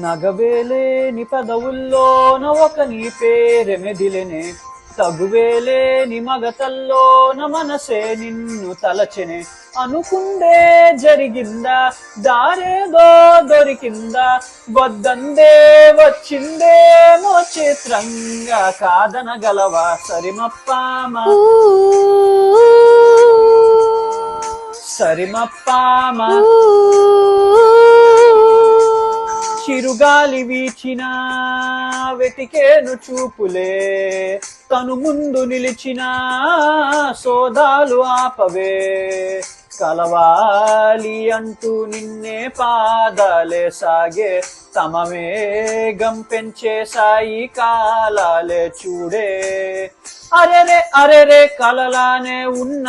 నగవేలేని పదవుల్లోన ఒక నీ పేరె మెదిలెనే, తగువేలేని మగతల్లోన మనసే నిన్ను తలచెనే. అనుకుందే జరిగిందా, దారేదో దొరికిందా, వద్దందే వచ్చిందేమో చిత్రంగా, కాదనగలవా సరిమప్పామా సరిమప్పామా. చిరుగాలి వీచిన వెతికేను చూపులే, తను ముందు నిలిచిన సోదాలు ఆపవే. కలవాలి అంటూ నిన్నే పాదాలే సాగే, తమ వేగం పెంచే సాయి కాలాలే చూడే. అరెరే అరెరే కలలానే ఉన్న